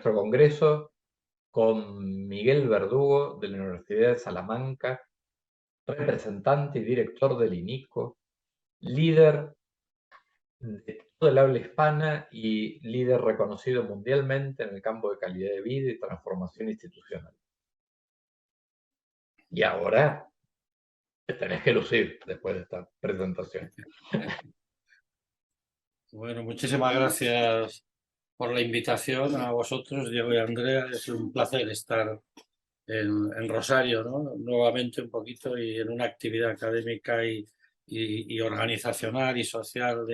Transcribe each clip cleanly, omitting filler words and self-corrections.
nuestro congreso con Miguel Verdugo de la Universidad de Salamanca, representante y director del INICO, líder de todo el habla hispana y líder reconocido mundialmente en el campo de calidad de vida y transformación institucional. Y ahora te tenés que lucir después de esta presentación. Bueno, muchísimas gracias por la invitación a vosotros, Diego y Andrea. Es un placer estar en Rosario, ¿no? Nuevamente un poquito y en una actividad académica y organizacional y social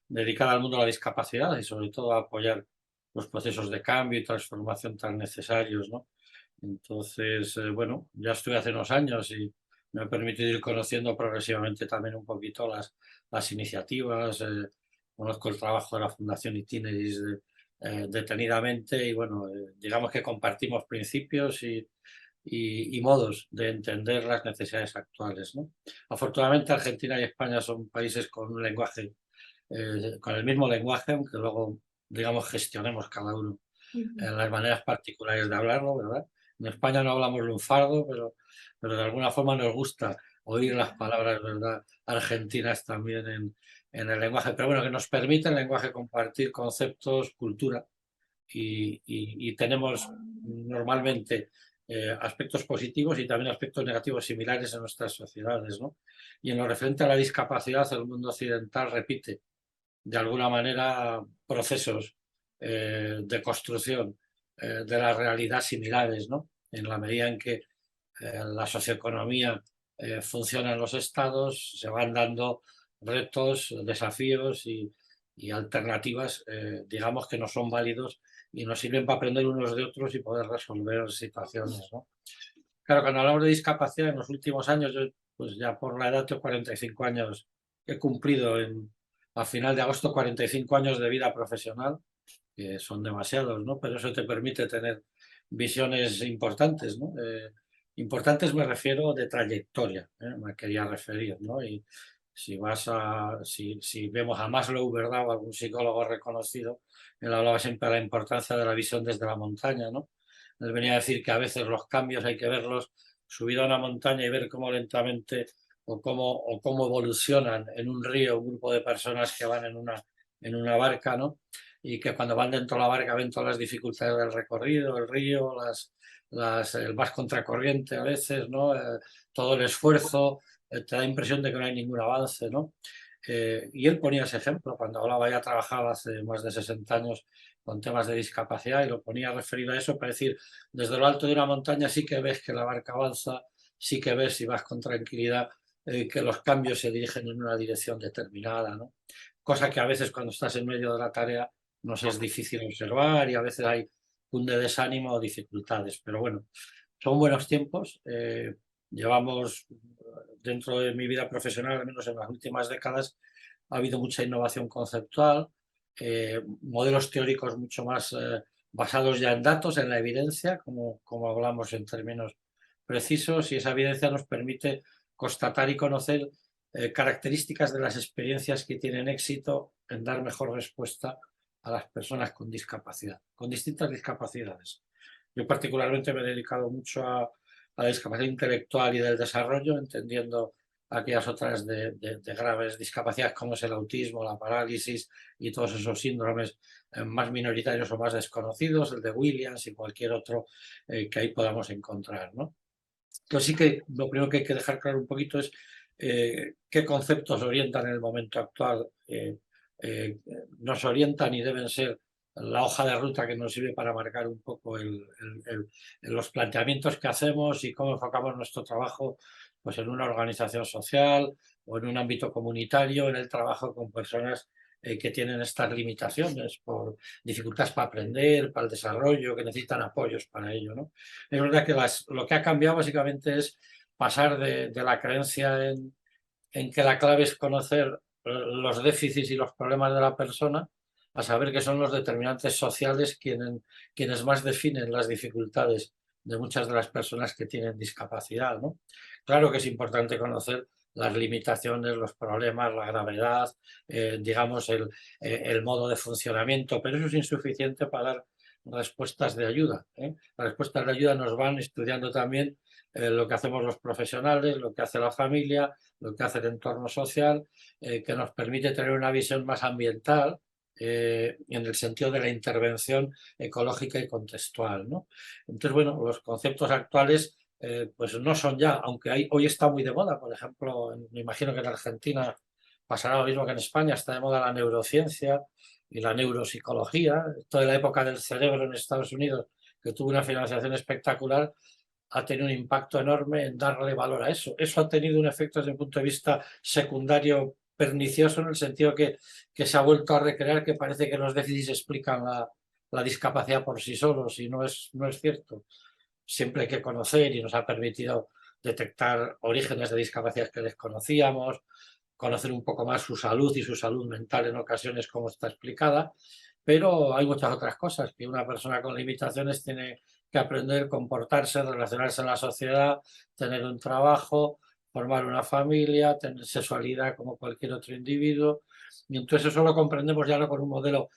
dedicada al mundo de la discapacidad y sobre todo a apoyar los procesos de cambio y transformación tan necesarios, ¿no? Entonces, bueno, ya estuve hace unos años y me ha permitido ir conociendo progresivamente también un poquito las iniciativas. Conozco el trabajo de la Fundación Itineris detenidamente y, bueno, digamos que compartimos principios y modos de entender las necesidades actuales, ¿no? Afortunadamente, Argentina y España son países con un lenguaje, con el mismo lenguaje, aunque luego, digamos, gestionemos cada uno las maneras particulares de hablarlo, ¿verdad? En España no hablamos lunfardo, pero de alguna forma nos gusta oír las palabras, ¿verdad?, argentinas también en el lenguaje, pero bueno, que nos permite el lenguaje compartir conceptos, cultura, y tenemos normalmente aspectos positivos y también aspectos negativos similares en nuestras sociedades, ¿no? Y en lo referente a la discapacidad, el mundo occidental repite de alguna manera procesos de construcción de la realidad similares, ¿no? En la medida en que la socioeconomía funciona en los estados, se van dando retos, desafíos y alternativas, digamos, que no son válidos y nos sirven para aprender unos de otros y poder resolver situaciones, ¿no? Claro, cuando hablamos de discapacidad en los últimos años, yo pues ya por la edad de 45 años he cumplido a final de agosto 45 años de vida profesional, que son demasiados, ¿no? Pero eso te permite tener visiones importantes, ¿no? Importantes me refiero de trayectoria, me quería referir, ¿no? Y si vemos a Maslow, ¿verdad? O algún psicólogo reconocido, él hablaba siempre de la importancia de la visión desde la montaña, ¿no? Él venía a decir que a veces los cambios hay que verlos subido a una montaña y ver cómo lentamente o cómo evolucionan en un río un grupo de personas que van en una barca, ¿no? Y que cuando van dentro de la barca ven todas las dificultades del recorrido, el río, el vas contracorriente a veces, ¿no? Todo el esfuerzo, te da impresión de que no hay ningún avance, ¿no? Y él ponía ese ejemplo cuando hablaba, ya trabajaba hace más de 60 años con temas de discapacidad y lo ponía referido a eso para decir, desde lo alto de una montaña sí que ves que la barca avanza, sí que ves si vas con tranquilidad que los cambios se dirigen en una dirección determinada, ¿no? Cosa que a veces cuando estás en medio de la tarea nos es difícil observar y a veces hay un de desánimo o dificultades, pero bueno, son buenos tiempos. Llevamos, dentro de mi vida profesional, al menos en las últimas décadas, ha habido mucha innovación conceptual, modelos teóricos mucho más basados ya en datos, en la evidencia, como hablamos en términos precisos, y esa evidencia nos permite constatar y conocer características de las experiencias que tienen éxito en dar mejor respuesta a las personas con discapacidad, con distintas discapacidades. Yo particularmente me he dedicado mucho a la discapacidad intelectual y del desarrollo, entendiendo aquellas otras de graves discapacidades como es el autismo, la parálisis y todos esos síndromes más minoritarios o más desconocidos, el de Williams y cualquier otro que ahí podamos encontrar, ¿no? Entonces sí que lo primero que hay que dejar claro un poquito es qué conceptos orientan en el momento actual, eh, nos orientan y deben ser la hoja de ruta que nos sirve para marcar un poco los planteamientos que hacemos y cómo enfocamos nuestro trabajo, pues en una organización social o en un ámbito comunitario, en el trabajo con personas que tienen estas limitaciones por dificultades para aprender, para el desarrollo, que necesitan apoyos para ello, ¿no? Es verdad que lo que ha cambiado básicamente es pasar de la creencia en que la clave es conocer los déficits y los problemas de la persona, a saber que son los determinantes sociales quienes más definen las dificultades de muchas de las personas que tienen discapacidad, ¿no? Claro que es importante conocer las limitaciones, los problemas, la gravedad, digamos, el modo de funcionamiento, pero eso es insuficiente para dar respuestas de ayuda. Las respuestas de ayuda nos van estudiando también lo que hacemos los profesionales, lo que hace la familia, lo que hace el entorno social, que nos permite tener una visión más ambiental, en el sentido de la intervención ecológica y contextual, ¿no? Entonces, bueno, los conceptos actuales pues no son ya, aunque hoy está muy de moda, por ejemplo, me imagino que en Argentina pasará lo mismo que en España, está de moda la neurociencia y la neuropsicología. Toda la época del cerebro en Estados Unidos, que tuvo una financiación espectacular, ha tenido un impacto enorme en darle valor a eso. Eso ha tenido un efecto desde el punto de vista secundario pernicioso, en el sentido que se ha vuelto a recrear, que parece que los déficits explican la discapacidad por sí solos, y no es cierto. Siempre hay que conocer, y nos ha permitido detectar orígenes de discapacidades que desconocíamos, conocer un poco más su salud y su salud mental en ocasiones, como está explicada, pero hay muchas otras cosas que una persona con limitaciones tiene que aprender, comportarse, relacionarse en la sociedad, tener un trabajo, formar una familia, tener sexualidad como cualquier otro individuo. Y entonces eso lo comprendemos ya no con un modelo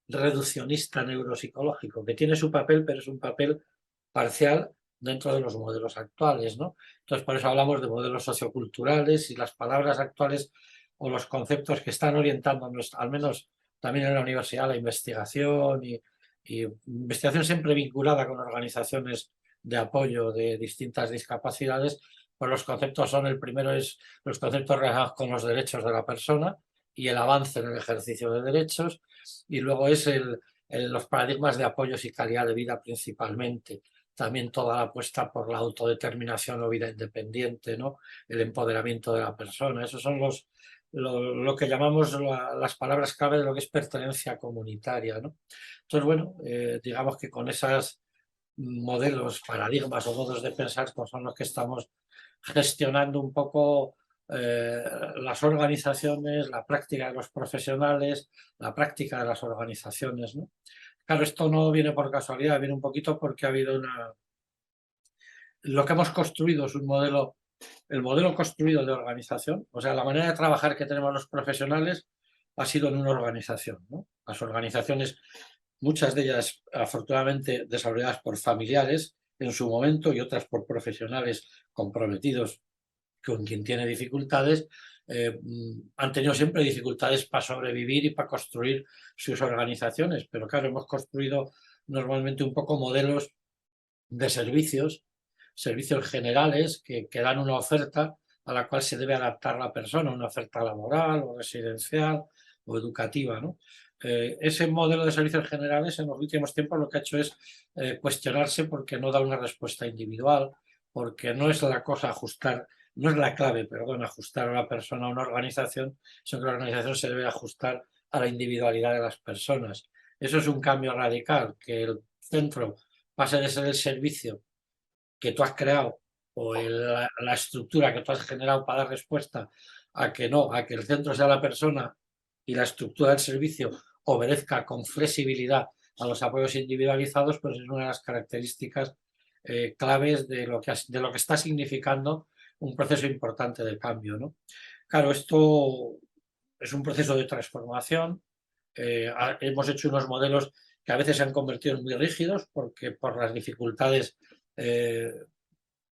reduccionista neuropsicológico, que tiene su papel, pero es un papel parcial dentro de los modelos actuales, ¿no? Entonces, por eso hablamos de modelos socioculturales, y las palabras actuales o los conceptos que están orientando, al menos también en la universidad, la investigación y investigación siempre vinculada con organizaciones de apoyo de distintas discapacidades, pues los conceptos son: el primero es los conceptos relacionados con los derechos de la persona y el avance en el ejercicio de derechos, y luego es los paradigmas de apoyos y calidad de vida principalmente. También toda la apuesta por la autodeterminación o vida independiente, ¿no? El empoderamiento de la persona. Esos son lo que llamamos las palabras clave de lo que es pertenencia comunitaria, ¿no? Entonces, bueno, digamos que con esos modelos, paradigmas o modos de pensar, pues son los que estamos gestionando un poco las organizaciones, la práctica de los profesionales, la práctica de las organizaciones, ¿no? Claro, esto no viene por casualidad, viene un poquito porque ha habido lo que hemos construido es un modelo, el modelo construido de organización, o sea, la manera de trabajar que tenemos los profesionales ha sido en una organización, ¿no? Las organizaciones, muchas de ellas afortunadamente desarrolladas por familiares en su momento, y otras por profesionales comprometidos con quien tiene dificultades, han tenido siempre dificultades para sobrevivir y para construir sus organizaciones, pero claro, hemos construido normalmente un poco modelos de servicios generales que dan una oferta a la cual se debe adaptar la persona, una oferta laboral o residencial o educativa, ¿no? Ese modelo de servicios generales en los últimos tiempos lo que ha hecho es cuestionarse, porque no da una respuesta individual, porque no es la cosa ajustar, no es la clave, perdón, ajustar a la persona a una organización, sino que la organización se debe ajustar a la individualidad de las personas. Eso es un cambio radical, que el centro pase de ser el servicio que tú has creado o la estructura que tú has generado para dar respuesta, a que no, a que el centro sea la persona y la estructura del servicio obedezca con flexibilidad a los apoyos individualizados, pues es una de las características claves de lo que está significando un proceso importante de cambio, ¿no? Claro, esto es un proceso de transformación. Hemos hecho unos modelos que a veces se han convertido en muy rígidos, porque por las dificultades eh,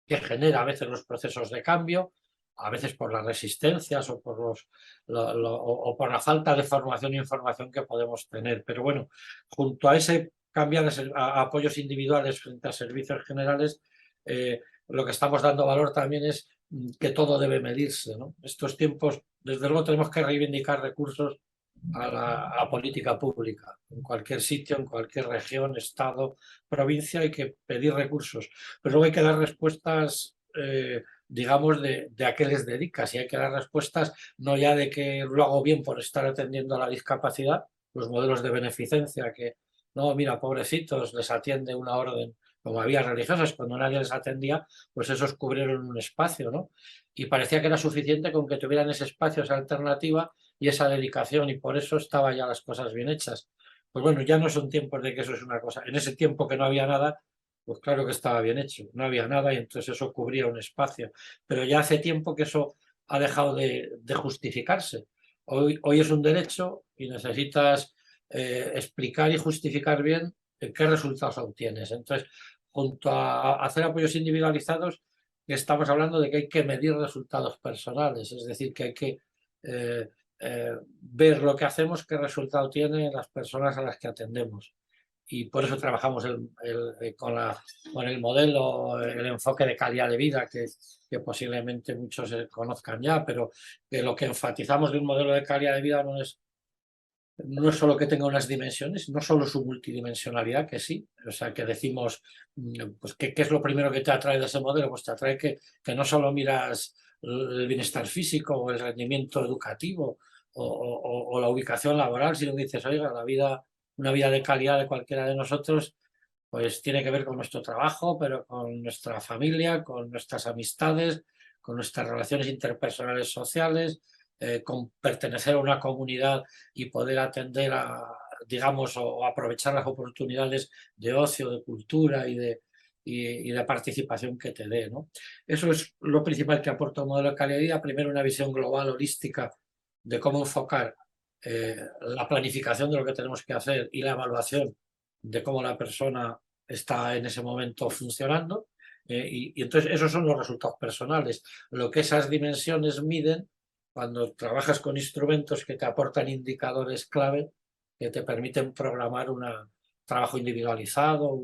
que genera a veces los procesos de cambio, a veces por las resistencias o o por la falta de formación e información que podemos tener. Pero bueno, junto a ese cambiar a apoyos individuales frente a servicios generales, lo que estamos dando valor también es que todo debe medirse, ¿no? Estos tiempos, desde luego, tenemos que reivindicar recursos a la política pública. En cualquier sitio, en cualquier región, estado, provincia, hay que pedir recursos. Pero luego hay que dar respuestas, digamos, de a qué les dedicas. Y hay que dar respuestas no ya de que lo hago bien por estar atendiendo a la discapacidad, los modelos de beneficencia que, no, mira, pobrecitos, les atiende una orden, como había religiosas, cuando nadie les atendía, pues esos cubrieron un espacio, ¿no? Y parecía que era suficiente con que tuvieran ese espacio, esa alternativa y esa dedicación, y por eso estaban ya las cosas bien hechas. Pues bueno, ya no son tiempos de que eso es una cosa. En ese tiempo que no había nada, pues claro que estaba bien hecho. No había nada y entonces eso cubría un espacio. Pero ya hace tiempo que eso ha dejado de justificarse. Hoy es un derecho y necesitas explicar y justificar bien qué resultados obtienes. Entonces, junto a hacer apoyos individualizados, estamos hablando de que hay que medir resultados personales, es decir, que hay que ver lo que hacemos, qué resultado tiene las personas a las que atendemos. Y por eso trabajamos con el modelo, el enfoque de calidad de vida, que posiblemente muchos conozcan ya, pero que lo que enfatizamos de un modelo de calidad de vida no es solo que tenga unas dimensiones, no solo su multidimensionalidad, que sí, o sea, que decimos, pues, ¿qué es lo primero que te atrae de ese modelo? Pues te atrae que no solo miras el bienestar físico o el rendimiento educativo o la ubicación laboral, sino que dices, oiga, una vida de calidad de cualquiera de nosotros, pues tiene que ver con nuestro trabajo, pero con nuestra familia, con nuestras amistades, con nuestras relaciones interpersonales sociales, con pertenecer a una comunidad y poder atender digamos, o aprovechar las oportunidades de ocio, de cultura y de participación que te dé, ¿no? Eso es lo principal que aporta un modelo de calidad de vida. Primero, una visión global, holística, de cómo enfocar la planificación de lo que tenemos que hacer y la evaluación de cómo la persona está en ese momento funcionando. Y entonces esos son los resultados personales. Lo que esas dimensiones miden cuando trabajas con instrumentos que te aportan indicadores clave que te permiten programar un trabajo individualizado,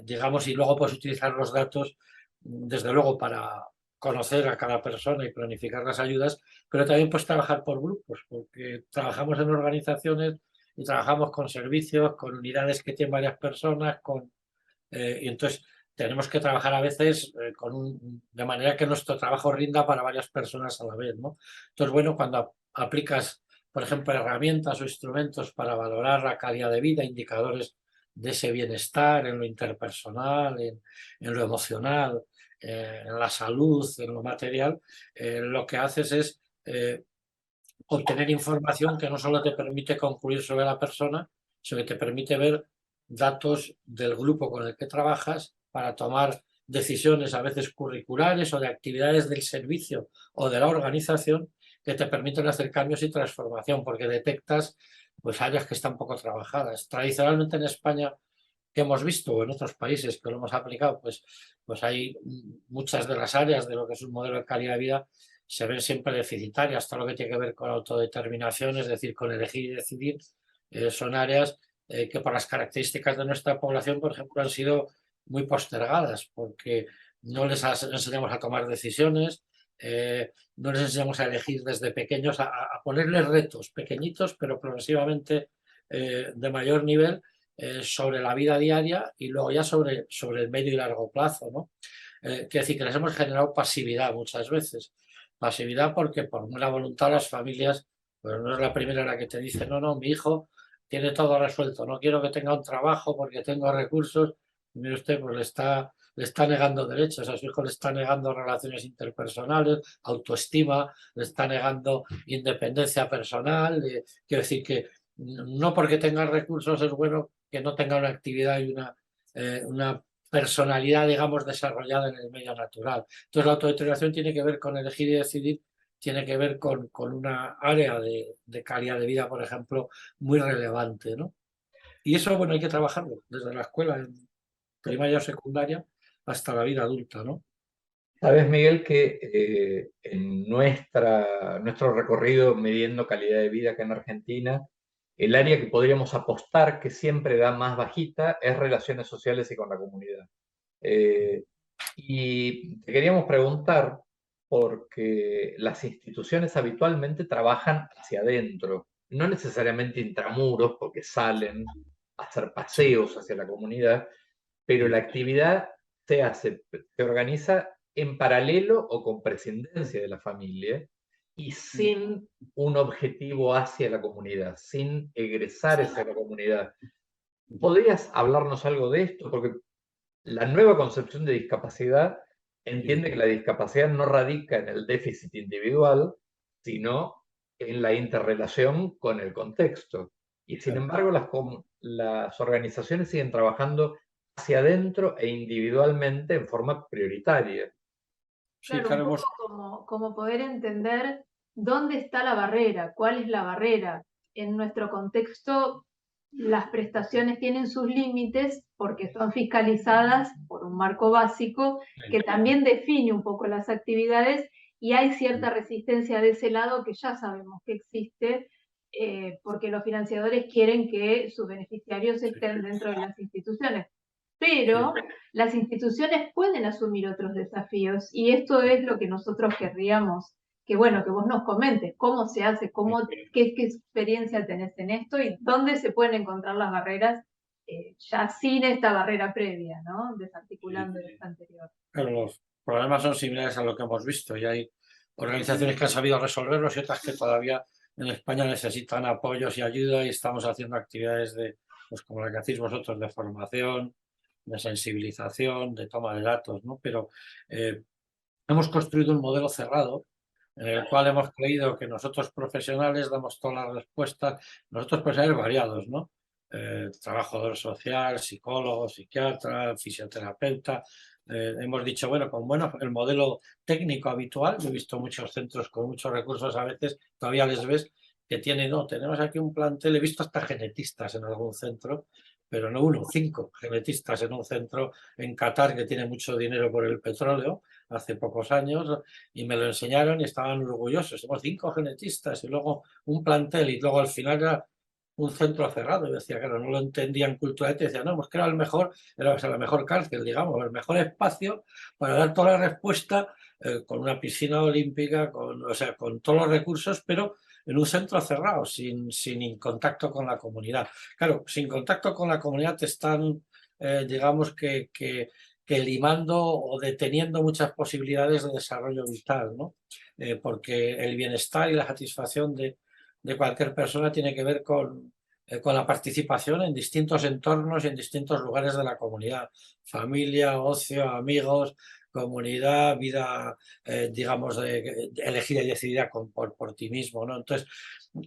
digamos, y luego puedes utilizar los datos, desde luego, para conocer a cada persona y planificar las ayudas, pero también puedes trabajar por grupos, porque trabajamos en organizaciones y trabajamos con servicios, con unidades que tienen varias personas, y entonces tenemos que trabajar a veces de manera que nuestro trabajo rinda para varias personas a la vez, ¿no? Entonces, bueno, cuando aplicas, por ejemplo, herramientas o instrumentos para valorar la calidad de vida, indicadores de ese bienestar en lo interpersonal, en lo emocional, en la salud, en lo material, lo que haces es obtener información que no solo te permite concluir sobre la persona, sino que te permite ver datos del grupo con el que trabajas para tomar decisiones a veces curriculares o de actividades del servicio o de la organización que te permiten hacer cambios y transformación, porque detectas pues áreas que están poco trabajadas. Tradicionalmente en España, que hemos visto, o en otros países que lo hemos aplicado, pues hay muchas de las áreas de lo que es un modelo de calidad de vida se ven siempre deficitarias, todo lo que tiene que ver con autodeterminación, es decir, con elegir y decidir, son áreas que por las características de nuestra población, por ejemplo, han sido muy postergadas, porque no les enseñamos a tomar decisiones, no les enseñamos a elegir desde pequeños, a ponerles retos pequeñitos, pero progresivamente de mayor nivel sobre la vida diaria y luego ya sobre el medio y largo plazo, ¿no? Quiere decir que les hemos generado pasividad muchas veces. Pasividad porque por buena voluntad las familias, pues no es la primera la que te dice, no, no, mi hijo tiene todo resuelto, no quiero que tenga un trabajo porque tengo recursos. Y mire usted, pues le está negando derechos, a su hijo le está negando relaciones interpersonales, autoestima, le está negando independencia personal. Quiero decir que no porque tenga recursos es bueno que no tenga una actividad y una personalidad, digamos, desarrollada en el medio natural. Entonces, la autodeterminación tiene que ver con elegir y decidir, tiene que ver con una área de calidad de vida, por ejemplo, muy relevante, ¿no? Y eso, bueno, hay que trabajarlo desde la escuela, en primaria o secundaria, hasta la vida adulta, ¿no? Sabes, Miguel, que en nuestro recorrido midiendo calidad de vida acá en Argentina, el área que podríamos apostar que siempre da más bajita es relaciones sociales y con la comunidad. Eh, y te queríamos preguntar, porque las instituciones habitualmente trabajan hacia adentro, no necesariamente intramuros, porque salen a hacer Sí, paseos hacia la comunidad, pero la sí, actividad se organiza en paralelo o con prescindencia de la familia y sin un objetivo hacia la comunidad, sin egresar hacia la comunidad. ¿Podrías hablarnos algo de esto? Porque la nueva concepción de discapacidad sí, entiende que la discapacidad no radica en el déficit individual, sino en la interrelación con el contexto. Y sin claro. embargo, las organizaciones siguen trabajando hacia adentro e individualmente en forma prioritaria. Sí, Claro, un claro, poco como poder entender dónde está la barrera, cuál es la barrera. En nuestro contexto las prestaciones tienen sus límites porque son fiscalizadas por un marco básico que también define un poco las actividades y hay cierta resistencia de ese lado que ya sabemos que existe porque los financiadores quieren que sus beneficiarios estén dentro de las instituciones. Pero las instituciones pueden asumir otros desafíos y esto es lo que nosotros querríamos que bueno, que vos nos comentes cómo se hace, qué experiencia tenés en esto y dónde se pueden encontrar las barreras ya sin esta barrera previa, ¿no? Desarticulando esta anterior. Pero los problemas son similares a lo que hemos visto y hay organizaciones que han sabido resolverlos y otras que todavía en España necesitan apoyos y ayuda y estamos haciendo actividades de, pues como la que hacéis vosotros, de formación, de sensibilización, de toma de datos, ¿no? Pero hemos construido un modelo cerrado en el cual hemos creído que nosotros profesionales damos todas las respuestas, nosotros profesionales variados, ¿no? Trabajador social, psicólogo, psiquiatra, fisioterapeuta. Hemos dicho, bueno, el modelo técnico habitual, yo he visto muchos centros con muchos recursos, a veces todavía les ves que tienen, no, tenemos aquí un plantel, he visto hasta genetistas en algún centro, pero no uno, 5 genetistas en un centro en Qatar que tiene mucho dinero por el petróleo, hace pocos años, y me lo enseñaron y estaban orgullosos. Somos 5 genetistas y luego un plantel y luego al final era un centro cerrado. Yo decía, claro, no lo entendían culturalmente, decía, no, pues que era el mejor, era la mejor cárcel, digamos, el mejor espacio para dar toda la respuesta con una piscina olímpica, o sea, con todos los recursos, pero en un centro cerrado, sin contacto con la comunidad. Claro, sin contacto con la comunidad te están, digamos que limando o deteniendo muchas posibilidades de desarrollo vital, ¿no? Porque el bienestar y la satisfacción de cualquier persona tiene que ver con la participación en distintos entornos y en distintos lugares de la comunidad. Familia, ocio, amigos, comunidad, vida, digamos, elegida y decidida por ti mismo, ¿no? Entonces,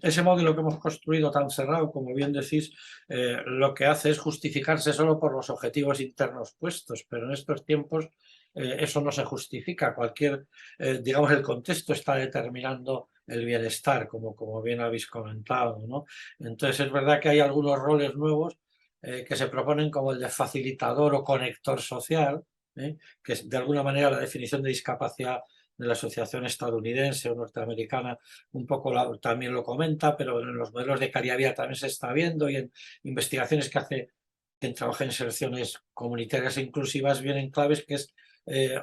ese modelo que hemos construido tan cerrado, como bien decís, lo que hace es justificarse solo por los objetivos internos puestos, pero en estos tiempos eso no se justifica. Digamos, el contexto está determinando el bienestar, como bien habéis comentado, ¿no? Entonces es verdad que hay algunos roles nuevos que se proponen como el de facilitador o conector social, que es de alguna manera la definición de discapacidad de la asociación estadounidense o norteamericana un poco también lo comenta, pero en los modelos de calidad de vida también se está viendo y en investigaciones que hace quien trabaja en selecciones comunitarias e inclusivas vienen claves que es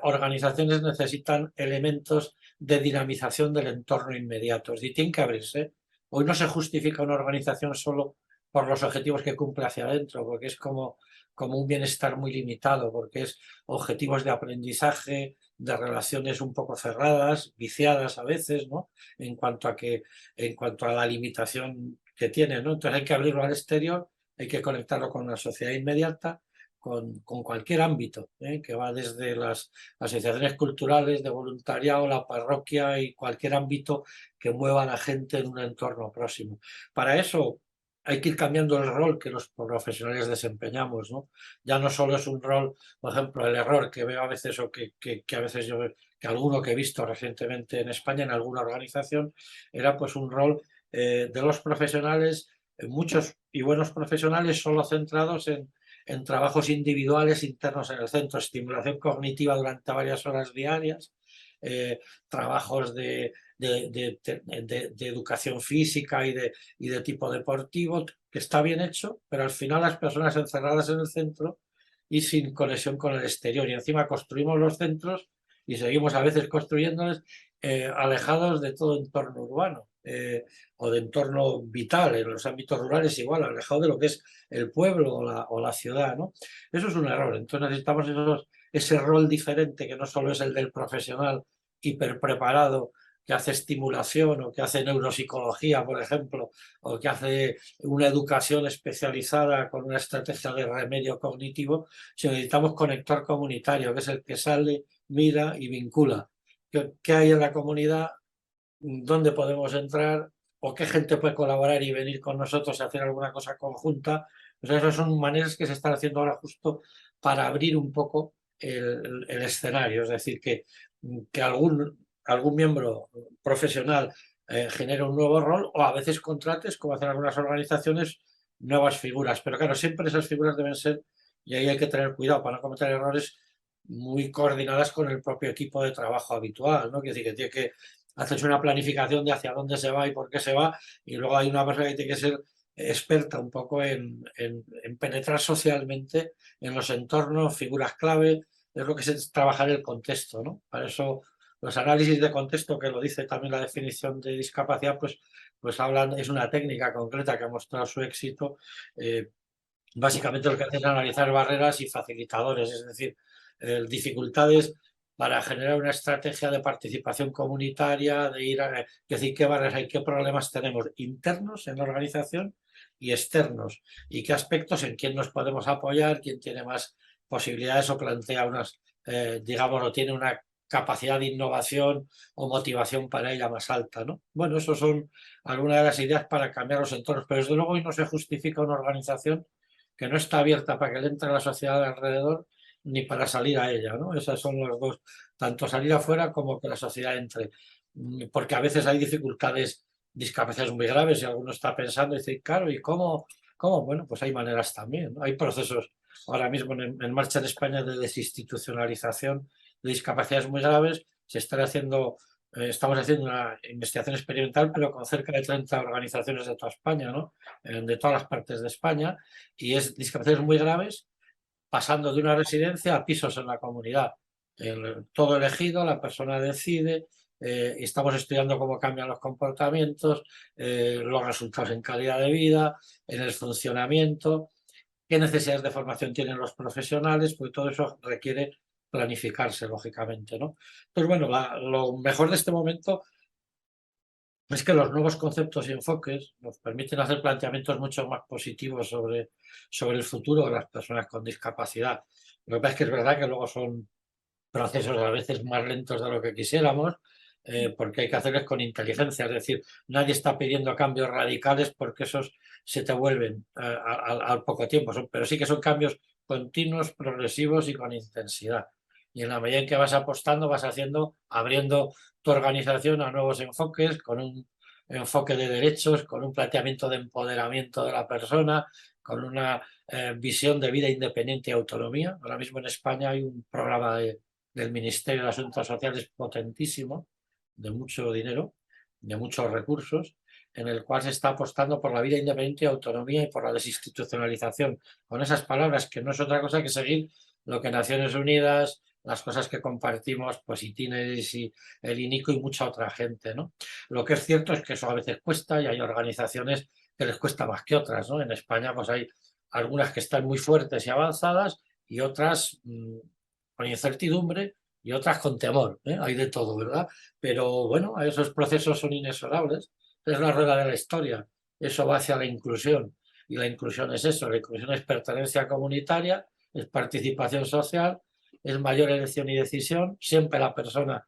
organizaciones necesitan elementos de dinamización del entorno inmediato. Es decir, tienen que abrirse. Hoy no se justifica una organización solo por los objetivos que cumple hacia adentro, porque es como un bienestar muy limitado, porque es objetivos de aprendizaje, de relaciones un poco cerradas, viciadas a veces, ¿no? En cuanto a la limitación que tiene, ¿no? Entonces hay que abrirlo al exterior, hay que conectarlo con la sociedad inmediata, con cualquier ámbito, que va desde las asociaciones culturales, de voluntariado, la parroquia y cualquier ámbito que mueva a la gente en un entorno próximo. Para eso hay que ir cambiando el rol que los profesionales desempeñamos, ¿no? Ya no solo es un rol, por ejemplo, el error que veo a veces o que a veces yo que alguno que he visto recientemente en España en alguna organización era pues un rol de los profesionales, muchos y buenos profesionales solo centrados en trabajos individuales internos en el centro, estimulación cognitiva durante varias horas diarias, trabajos de educación física y de tipo deportivo, que está bien hecho, pero al final las personas encerradas en el centro y sin conexión con el exterior. Y encima construimos los centros y seguimos a veces construyéndolos alejados de todo entorno urbano o de entorno vital. En los ámbitos rurales igual, alejado de lo que es el pueblo o la ciudad, ¿no? Eso es un error. Entonces necesitamos ese rol diferente que no solo es el del profesional hiperpreparado que hace estimulación o que hace neuropsicología, por ejemplo, o que hace una educación especializada con una estrategia de remedio cognitivo, sino necesitamos conector comunitario, que es el que sale, mira y vincula. ¿Qué hay en la comunidad? ¿Dónde podemos entrar? ¿O qué gente puede colaborar y venir con nosotros a hacer alguna cosa conjunta? O sea, esas son maneras que se están haciendo ahora justo para abrir un poco el escenario. Es decir, que algún miembro profesional genere un nuevo rol o a veces contrates, como hacen algunas organizaciones, nuevas figuras. Pero claro, siempre esas figuras deben ser, y ahí hay que tener cuidado para no cometer errores, muy coordinadas con el propio equipo de trabajo habitual, ¿no? Quiere decir que tiene que hacerse una planificación de hacia dónde se va y por qué se va, y luego hay una persona que tiene que ser experta un poco en penetrar socialmente en los entornos, figuras clave, es lo que es trabajar el contexto, ¿no? Para eso los análisis de contexto, que lo dice también la definición de discapacidad, pues hablan, es una técnica concreta que ha mostrado su éxito. Básicamente lo que hace es analizar barreras y facilitadores, es decir, dificultades para generar una estrategia de participación comunitaria, de ir a, es decir, qué barreras hay, qué problemas tenemos internos en la organización y externos, y qué aspectos en quién nos podemos apoyar, quién tiene más posibilidades o plantea unas, digamos, o tiene una capacidad de innovación o motivación para ella más alta, ¿no? Bueno, eso son algunas de las ideas para cambiar los entornos, pero desde luego hoy no se justifica una organización que no está abierta para que le entre la sociedad de alrededor ni para salir a ella, ¿no? Esas son las dos, tanto salir afuera como que la sociedad entre, porque a veces hay dificultades, discapacidades muy graves y alguno está pensando y dice, claro, ¿y cómo? ¿Cómo? Bueno, pues hay maneras también, ¿no? Hay procesos ahora mismo en marcha en España de desinstitucionalización de discapacidades muy graves, se están haciendo estamos haciendo una investigación experimental, pero con cerca de 30 organizaciones de toda España, ¿no? De todas las partes de España, y es discapacidades muy graves, pasando de una residencia a pisos en la comunidad. Todo elegido, la persona decide, estamos estudiando cómo cambian los comportamientos, los resultados en calidad de vida, en el funcionamiento, qué necesidades de formación tienen los profesionales, pues todo eso requiere planificarse, lógicamente, ¿no? Entonces, bueno, lo mejor de este momento es que los nuevos conceptos y enfoques nos permiten hacer planteamientos mucho más positivos sobre el futuro de las personas con discapacidad. Lo que pasa es que es verdad que luego son procesos a veces más lentos de lo que quisiéramos, porque hay que hacerles con inteligencia. Es decir, nadie está pidiendo cambios radicales porque esos se te vuelven al poco tiempo, pero sí que son cambios continuos, progresivos y con intensidad. Y en la medida en que vas apostando, vas haciendo, abriendo tu organización a nuevos enfoques, con un enfoque de derechos, con un planteamiento de empoderamiento de la persona, con una visión de vida independiente y autonomía. Ahora mismo en España hay un programa del Ministerio de Asuntos Sociales potentísimo, de mucho dinero, de muchos recursos, en el cual se está apostando por la vida independiente y autonomía y por la desinstitucionalización, con esas palabras que no es otra cosa que seguir lo que Naciones Unidas, las cosas que compartimos, pues Itineris y el INICO y mucha otra gente, ¿no? Lo que es cierto es que eso a veces cuesta y hay organizaciones que les cuesta más que otras, ¿no? En España pues hay algunas que están muy fuertes y avanzadas y otras con incertidumbre y otras con temor, ¿eh? Hay de todo, ¿verdad? Pero bueno, esos procesos son inexorables, es la rueda de la historia, eso va hacia la inclusión y la inclusión es eso, la inclusión es pertenencia comunitaria, es participación social, es mayor elección y decisión, siempre la persona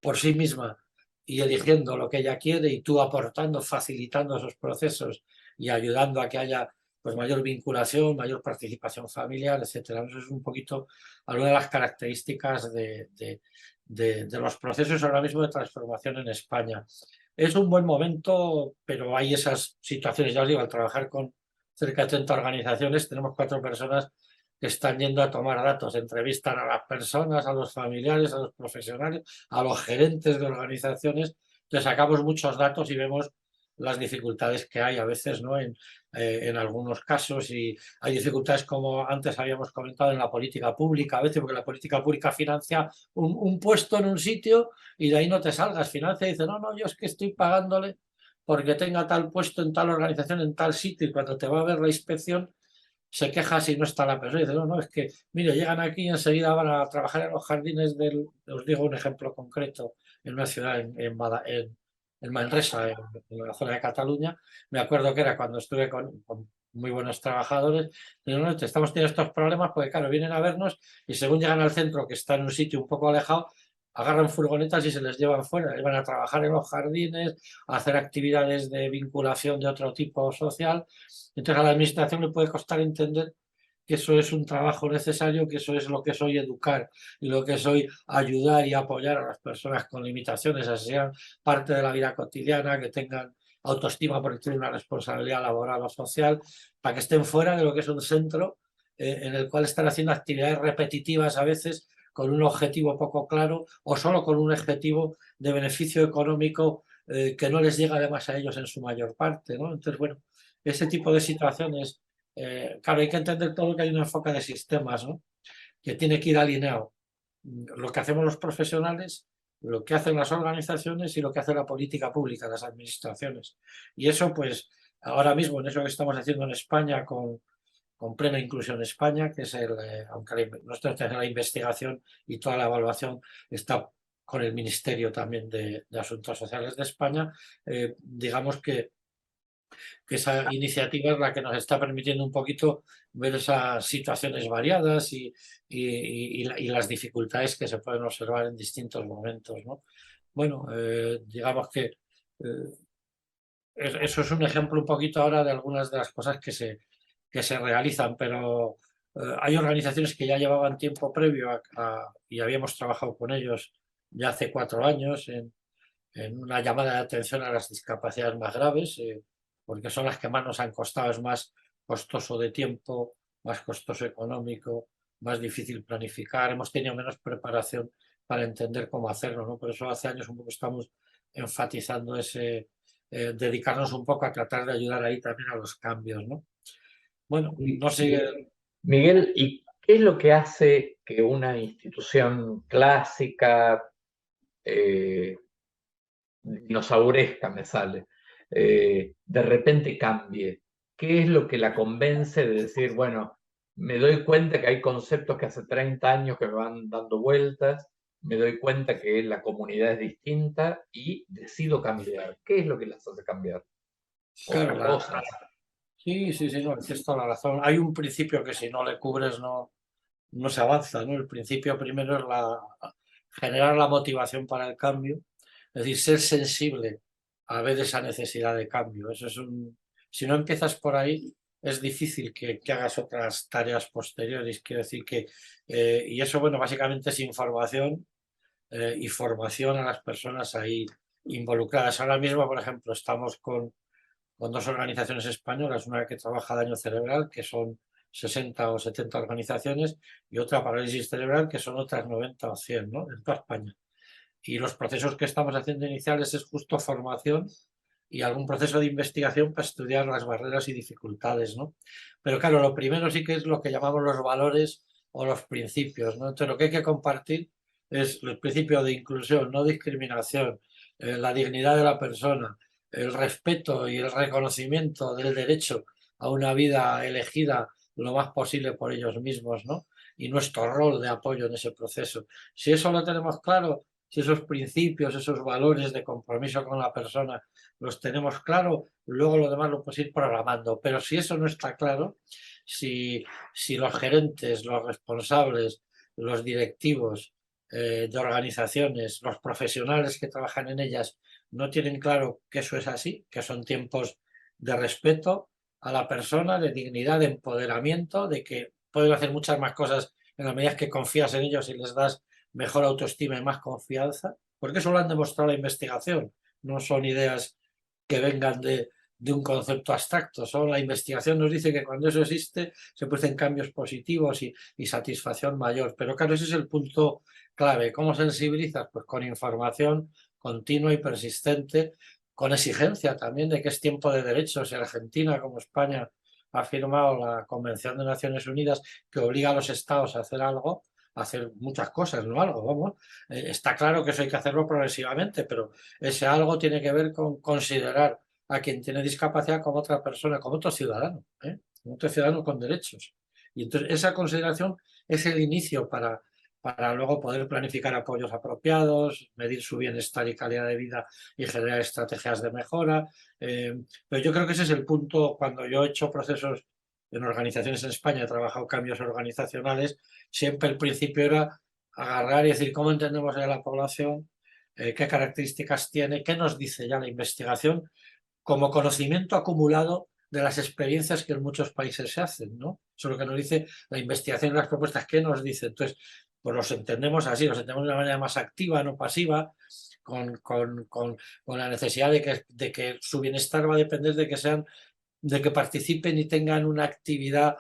por sí misma y eligiendo lo que ella quiere y tú aportando, facilitando esos procesos y ayudando a que haya pues mayor vinculación, mayor participación familiar, etcétera. Eso es un poquito alguna de las características de los procesos ahora mismo de transformación en España. Es un buen momento, pero hay esas situaciones, ya os digo, al trabajar con cerca de 30 organizaciones, tenemos 4 personas que están yendo a tomar datos, entrevistan a las personas, a los familiares, a los profesionales, a los gerentes de organizaciones, le sacamos muchos datos y vemos las dificultades que hay a veces, ¿no? En algunos casos, y hay dificultades como antes habíamos comentado en la política pública, a veces porque la política pública financia un puesto en un sitio y de ahí no te salgas, financia y dice, no, no, yo es que estoy pagándole porque tenga tal puesto en tal organización, en tal sitio, y cuando te va a ver la inspección se queja si no está la persona y dice, no, no, es que, mire, llegan aquí y enseguida van a trabajar en los jardines os digo un ejemplo concreto, en una ciudad en Manresa, en la zona de Cataluña. Me acuerdo que era cuando estuve con muy buenos trabajadores, pero no, estamos teniendo estos problemas porque, claro, vienen a vernos y según llegan al centro, que está en un sitio un poco alejado, agarran furgonetas y se les llevan fuera, y van a trabajar en los jardines, a hacer actividades de vinculación de otro tipo social. Entonces a la administración le puede costar entender que eso es un trabajo necesario, que eso es lo que soy educar y lo que soy ayudar y apoyar a las personas con limitaciones, a sean parte de la vida cotidiana, que tengan autoestima porque tienen una responsabilidad laboral o social, para que estén fuera de lo que es un centro en el cual están haciendo actividades repetitivas a veces con un objetivo poco claro o solo con un objetivo de beneficio económico que no les llega además a ellos en su mayor parte, ¿no? Entonces, bueno, ese tipo de situaciones, claro, hay que entender todo que hay un enfoque de sistemas, ¿no? Que tiene que ir alineado. Lo que hacemos los profesionales, lo que hacen las organizaciones y lo que hace la política pública, las administraciones. Y eso, pues, ahora mismo en eso que estamos haciendo en España con Plena Inclusión España, que es aunque nuestra la investigación y toda la evaluación está con el Ministerio también de Asuntos Sociales de España, digamos que esa iniciativa es la que nos está permitiendo un poquito ver esas situaciones variadas y las dificultades que se pueden observar en distintos momentos, ¿no? Bueno, digamos que eso es un ejemplo un poquito ahora de algunas de las cosas que se realizan, pero hay organizaciones que ya llevaban tiempo previo y habíamos trabajado con ellos ya hace 4 años en una llamada de atención a las discapacidades más graves, porque son las que más nos han costado, es más costoso de tiempo, más costoso económico, más difícil planificar, hemos tenido menos preparación para entender cómo hacerlo, ¿no? Por eso hace años un poco estamos enfatizando dedicarnos un poco a tratar de ayudar ahí también a los cambios, ¿no? Bueno, no sé. Miguel, ¿y qué es lo que hace que una institución clásica, dinosauresca me sale, de repente cambie? ¿Qué es lo que la convence de decir, bueno, me doy cuenta que hay conceptos que hace 30 años que me van dando vueltas, me doy cuenta que la comunidad es distinta y decido cambiar? ¿Qué es lo que las hace cambiar? Claro, Otras cosas. sí, no, tienes toda la razón. Hay un principio que si no le cubres no se avanza, ¿no? El principio primero es generar la motivación para el cambio, es decir, ser sensible a ver esa necesidad de cambio. Si no empiezas por ahí, es difícil que hagas otras tareas posteriores. Quiero decir y eso, bueno, básicamente es información y formación a las personas ahí involucradas. Ahora mismo, por ejemplo, estamos con 2 organizaciones españolas, una que trabaja daño cerebral, que son 60 o 70 organizaciones, y otra parálisis cerebral, que son otras 90 o 100, ¿no? En toda España. Y los procesos que estamos haciendo iniciales es justo formación y algún proceso de investigación para estudiar las barreras y dificultades, ¿no? Pero claro, lo primero sí que es lo que llamamos los valores o los principios, ¿no? Entonces lo que hay que compartir es el principio de inclusión, no discriminación, la dignidad de la persona, el respeto y el reconocimiento del derecho a una vida elegida lo más posible por ellos mismos, ¿no? Y nuestro rol de apoyo en ese proceso. Si eso lo tenemos claro, si esos principios, esos valores de compromiso con la persona los tenemos claro, luego lo demás lo puedes ir programando. Pero si eso no está claro, si los gerentes, los responsables, los directivos de organizaciones, los profesionales que trabajan en ellas no tienen claro que eso es así, que son tiempos de respeto a la persona, de dignidad, de empoderamiento, de que pueden hacer muchas más cosas en la medida que confías en ellos y les das mejor autoestima y más confianza, porque eso lo han demostrado la investigación, no son ideas que vengan de un concepto abstracto, la investigación nos dice que cuando eso existe se producen cambios positivos y satisfacción mayor, pero claro, ese es el punto clave. ¿Cómo sensibilizas? Pues con información continua y persistente, con exigencia también de que es tiempo de derechos. Y Argentina, como España, ha firmado la Convención de Naciones Unidas que obliga a los estados a hacer algo, a hacer muchas cosas, no algo, vamos. Está claro que eso hay que hacerlo progresivamente, pero ese algo tiene que ver con considerar a quien tiene discapacidad como otra persona, como otro ciudadano, como otro ciudadano con derechos. Y entonces esa consideración es el inicio para luego poder planificar apoyos apropiados, medir su bienestar y calidad de vida y generar estrategias de mejora. Pero yo creo que ese es el punto. Cuando yo he hecho procesos en organizaciones en España, he trabajado cambios organizacionales, siempre el principio era agarrar y decir cómo entendemos a la población, qué características tiene, qué nos dice ya la investigación como conocimiento acumulado de las experiencias que en muchos países se hacen, ¿no? Eso es lo que nos dice la investigación y las propuestas, ¿qué nos dice? Entonces, pues los entendemos así, los entendemos de una manera más activa, no pasiva, con la necesidad de que su bienestar va a depender de que participen y tengan una actividad,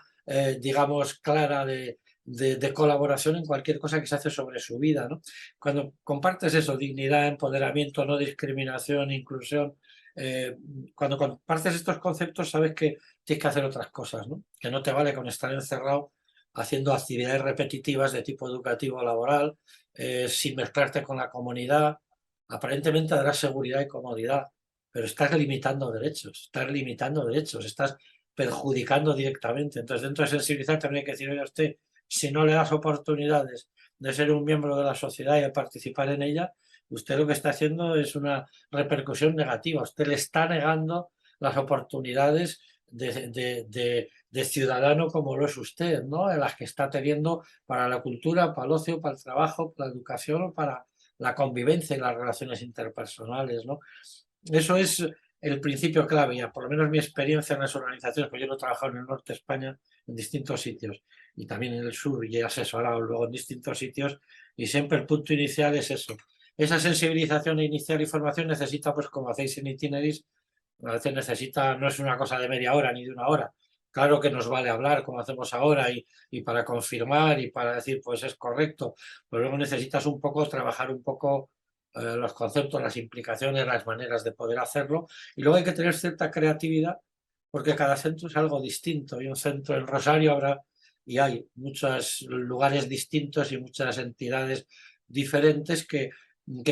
digamos, clara de colaboración en cualquier cosa que se hace sobre su vida, ¿no? Cuando compartes eso, dignidad, empoderamiento, no discriminación, inclusión, cuando compartes estos conceptos sabes que tienes que hacer otras cosas, ¿no? Que no te vale con estar encerrado haciendo actividades repetitivas de tipo educativo o laboral, sin mezclarte con la comunidad. Aparentemente darás seguridad y comodidad, pero estás limitando derechos, estás perjudicando directamente. Entonces, dentro de sensibilizar también hay que decir, oye, usted, si no le das oportunidades de ser un miembro de la sociedad y de participar en ella, usted lo que está haciendo es una repercusión negativa. Usted le está negando las oportunidades de ciudadano como lo es usted, ¿no? En las que está teniendo para la cultura, para el ocio, para el trabajo, para la educación o para la convivencia y las relaciones interpersonales, ¿no? Eso es el principio clave, ya por lo menos mi experiencia en las organizaciones, pues yo no he trabajado en el norte de España en distintos sitios y también en el sur y he asesorado luego en distintos sitios y siempre el punto inicial es eso. Esa sensibilización inicial y formación necesita, pues como hacéis en Itineris, a veces necesita, no es una cosa de media hora ni de una hora. Claro que nos vale hablar como hacemos ahora y para confirmar y para decir pues es correcto, pero luego necesitas un poco trabajar un poco los conceptos, las implicaciones, las maneras de poder hacerlo y luego hay que tener cierta creatividad porque cada centro es algo distinto y un centro en Rosario habrá y hay muchos lugares distintos y muchas entidades diferentes que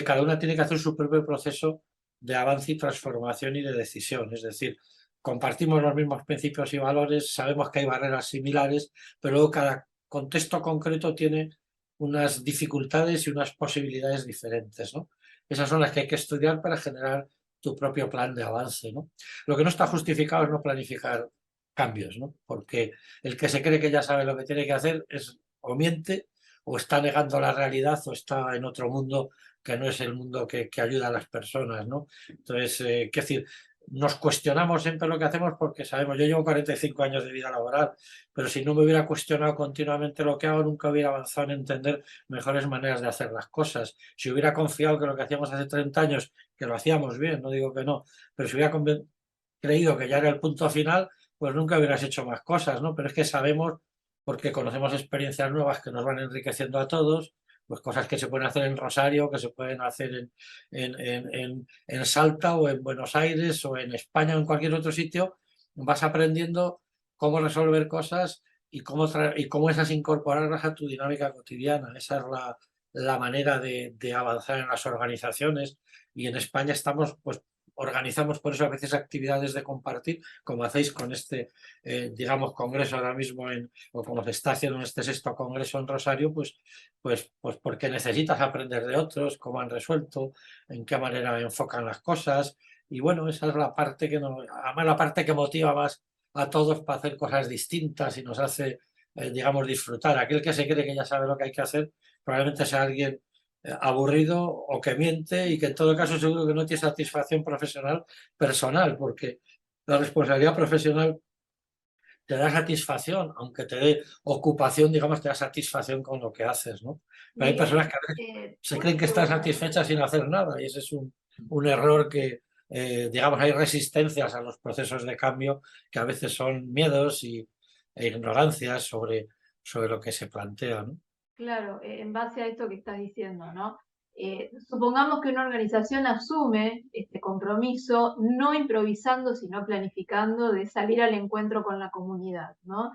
cada una tiene que hacer su propio proceso de avance y transformación y de decisión. Es decir, compartimos los mismos principios y valores, sabemos que hay barreras similares, pero luego cada contexto concreto tiene unas dificultades y unas posibilidades diferentes, ¿no? Esas son las que hay que estudiar para generar tu propio plan de avance, ¿no? Lo que no está justificado es no planificar cambios, ¿no? Porque el que se cree que ya sabe lo que tiene que hacer es o miente o está negando la realidad o está en otro mundo que no es el mundo que ayuda a las personas, ¿no? Entonces, qué decir, nos cuestionamos siempre lo que hacemos porque sabemos, yo llevo 45 años de vida laboral, pero si no me hubiera cuestionado continuamente lo que hago, nunca hubiera avanzado en entender mejores maneras de hacer las cosas. Si hubiera confiado que lo que hacíamos hace 30 años, que lo hacíamos bien, no digo que no, pero si hubiera creído que ya era el punto final, pues nunca hubieras hecho más cosas, ¿no? Pero es que sabemos, porque conocemos experiencias nuevas que nos van enriqueciendo a todos, pues cosas que se pueden hacer en Rosario, que se pueden hacer en Salta o en Buenos Aires o en España o en cualquier otro sitio, vas aprendiendo cómo resolver cosas y cómo esas incorporarlas a tu dinámica cotidiana. Esa es la manera de avanzar en las organizaciones y en España estamos, pues organizamos por eso a veces actividades de compartir, como hacéis con este, digamos, congreso ahora mismo, o como se está haciendo en este sexto congreso en Rosario, pues porque necesitas aprender de otros, cómo han resuelto, en qué manera enfocan las cosas. Y bueno, esa es la parte además la parte que motiva más a todos para hacer cosas distintas y nos hace, digamos, disfrutar. Aquel que se cree que ya sabe lo que hay que hacer, probablemente sea alguien aburrido o que miente y que en todo caso seguro que no tiene satisfacción profesional personal, porque la responsabilidad profesional te da satisfacción, aunque te dé ocupación, digamos, te da satisfacción con lo que haces, ¿no? Pero hay personas que a veces se creen que están satisfechas sin hacer nada y ese es un error que, digamos, hay resistencias a los procesos de cambio que a veces son miedos e ignorancias sobre lo que se plantea, ¿no? Claro, en base a esto que estás diciendo, ¿no? Supongamos que una organización asume este compromiso, no improvisando, sino planificando, de salir al encuentro con la comunidad, ¿no?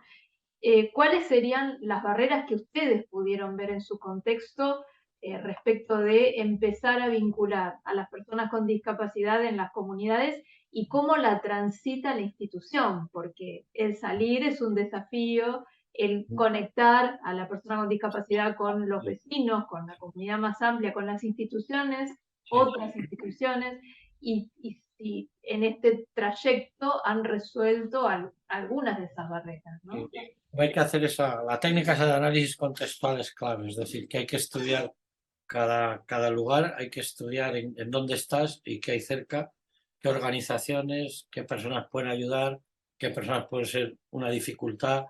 ¿Cuáles serían las barreras que ustedes pudieron ver en su contexto respecto de empezar a vincular a las personas con discapacidad en las comunidades y cómo la transita la institución? Porque el salir es un desafío, el conectar a la persona con discapacidad con los vecinos, con la comunidad más amplia, con las instituciones, otras instituciones, y si en este trayecto han resuelto algunas de esas barreras, ¿no? Hay que hacer la técnica esa de análisis contextual es clave, es decir, que hay que estudiar cada lugar, hay que estudiar en dónde estás y qué hay cerca, qué organizaciones, qué personas pueden ayudar, qué personas pueden ser una dificultad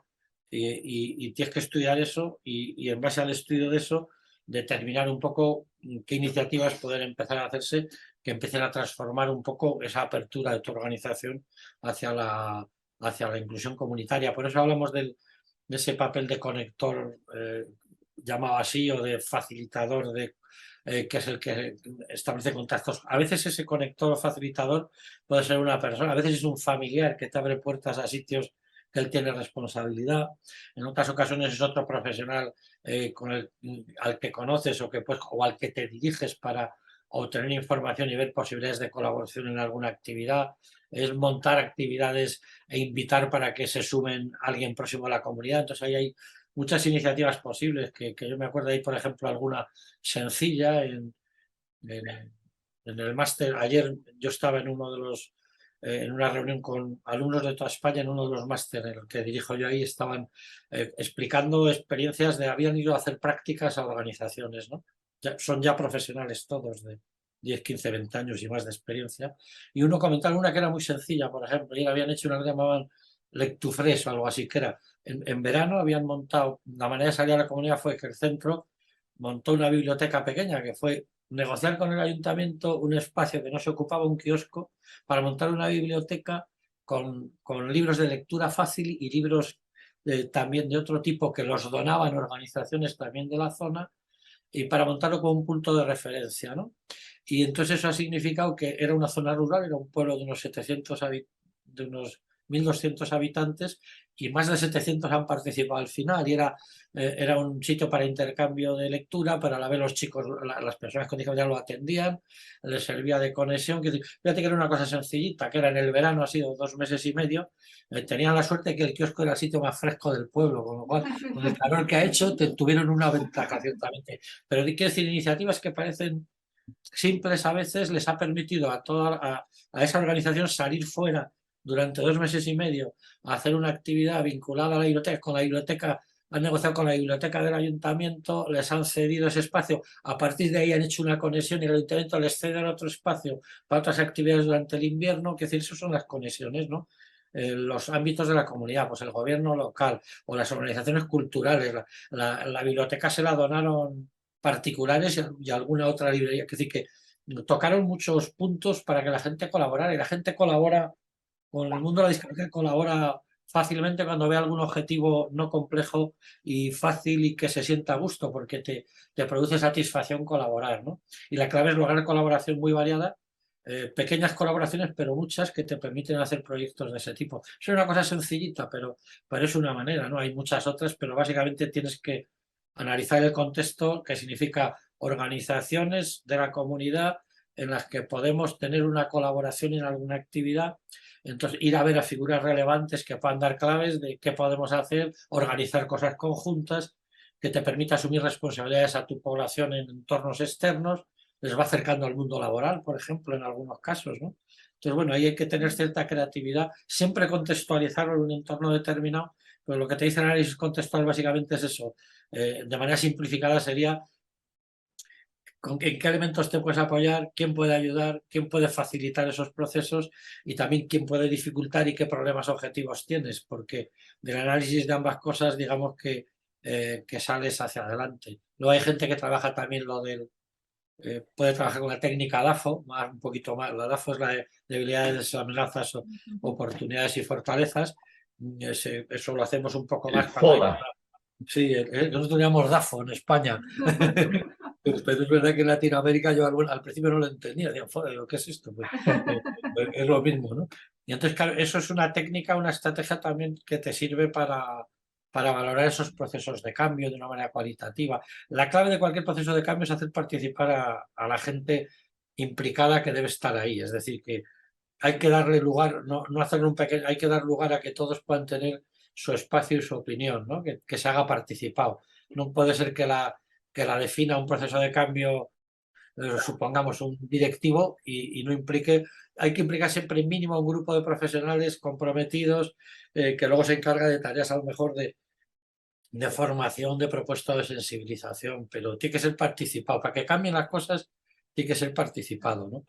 y tienes que estudiar eso y en base al estudio de eso determinar un poco qué iniciativas pueden empezar a hacerse que empiecen a transformar un poco esa apertura de tu organización hacia la inclusión comunitaria. Por eso hablamos de ese papel de conector llamado así, o de facilitador, que es el que establece contactos. A veces ese conector o facilitador puede ser una persona, a veces es un familiar que te abre puertas a sitios que él tiene responsabilidad. En otras ocasiones es otro profesional al que conoces o al que te diriges para obtener información y ver posibilidades de colaboración en alguna actividad. Es montar actividades e invitar para que se sumen alguien próximo a la comunidad. Entonces ahí hay muchas iniciativas posibles, que yo me acuerdo ahí, por ejemplo, alguna sencilla en el máster. Ayer yo estaba en en una reunión con alumnos de toda España en uno de los másteres en el que dirijo yo. Ahí estaban explicando experiencias habían ido a hacer prácticas a organizaciones, ¿no? Son ya profesionales todos de 10, 15, 20 años y más de experiencia. Y uno comentaba una que era muy sencilla, por ejemplo, y habían hecho una que llamaban Lectufres o algo así, que era en verano habían montado, la manera de salir a la comunidad fue que el centro montó una biblioteca pequeña, que fue negociar con el ayuntamiento un espacio que no se ocupaba, un kiosco, para montar una biblioteca con libros de lectura fácil y libros también de otro tipo que los donaban organizaciones también de la zona, y para montarlo como un punto de referencia, ¿no? Y entonces eso ha significado que era una zona rural, era un pueblo de unos 1.200 habitantes, y más de 700 han participado al final, y era un sitio para intercambio de lectura, para la vez los chicos, las personas con discapacidad lo atendían, les servía de conexión. Fíjate que era una cosa sencillita, que era en el verano, ha sido 2 meses y medio, tenían la suerte que el kiosco era el sitio más fresco del pueblo, con lo cual, con el calor que ha hecho, tuvieron una ventaja ciertamente. Pero quiero decir, iniciativas que parecen simples a veces les ha permitido a esa organización salir fuera durante 2 meses y medio a hacer una actividad vinculada a la biblioteca. Con la biblioteca han negociado con la biblioteca del ayuntamiento, les han cedido ese espacio, a partir de ahí han hecho una conexión y el ayuntamiento les cede otro espacio para otras actividades durante el invierno. Que decir, eso son las conexiones, ¿no? Los ámbitos de la comunidad, pues el gobierno local o las organizaciones culturales. La biblioteca se la donaron particulares y alguna otra librería. Es decir, que tocaron muchos puntos para que la gente colaborara, y la gente colabora con el mundo de la discapacidad, colabora fácilmente cuando ve algún objetivo no complejo y fácil y que se sienta a gusto, porque te produce satisfacción colaborar, ¿no? Y la clave es lograr colaboración muy variada, pequeñas colaboraciones, pero muchas, que te permiten hacer proyectos de ese tipo. Es una cosa sencillita, pero es una manera, ¿no? Hay muchas otras, pero básicamente tienes que analizar el contexto, que significa organizaciones de la comunidad en las que podemos tener una colaboración en alguna actividad. Entonces, ir a ver a figuras relevantes que puedan dar claves de qué podemos hacer, organizar cosas conjuntas, que te permita asumir responsabilidades a tu población en entornos externos, les va acercando al mundo laboral, por ejemplo, en algunos casos, ¿no? Entonces, bueno, ahí hay que tener cierta creatividad, siempre contextualizarlo en un entorno determinado, pero lo que te dice el análisis contextual básicamente es eso. De manera simplificada sería en qué elementos te puedes apoyar, quién puede ayudar, quién puede facilitar esos procesos, y también quién puede dificultar y qué problemas objetivos tienes, porque del análisis de ambas cosas, digamos que sales hacia adelante. Luego hay gente que trabaja también puede trabajar con la técnica DAFO, un poquito más. La DAFO es la de debilidades, amenazas, oportunidades y fortalezas. Eso lo hacemos un poco más cuando FODA. Sí, nosotros llamamos DAFO en España. Pero es verdad que en Latinoamérica yo al principio no lo entendía. Decían, ¿qué es esto? Pues, es lo mismo, ¿no? Y entonces, claro, eso es una técnica, una estrategia también que te sirve para valorar esos procesos de cambio de una manera cualitativa. La clave de cualquier proceso de cambio es hacer participar a la gente implicada que debe estar ahí. Es decir, que hay que darle lugar, no hacer un pequeño, hay que dar lugar a que todos puedan tener su espacio y su opinión, ¿no? Que se haga participado. No puede ser que la defina un proceso de cambio, supongamos un directivo, y no implique. Hay que implicar siempre mínimo un grupo de profesionales comprometidos, que luego se encarga de tareas a lo mejor de formación, de propuesta, de sensibilización, pero tiene que ser participado. Para que cambien las cosas, tiene que ser participado, ¿no?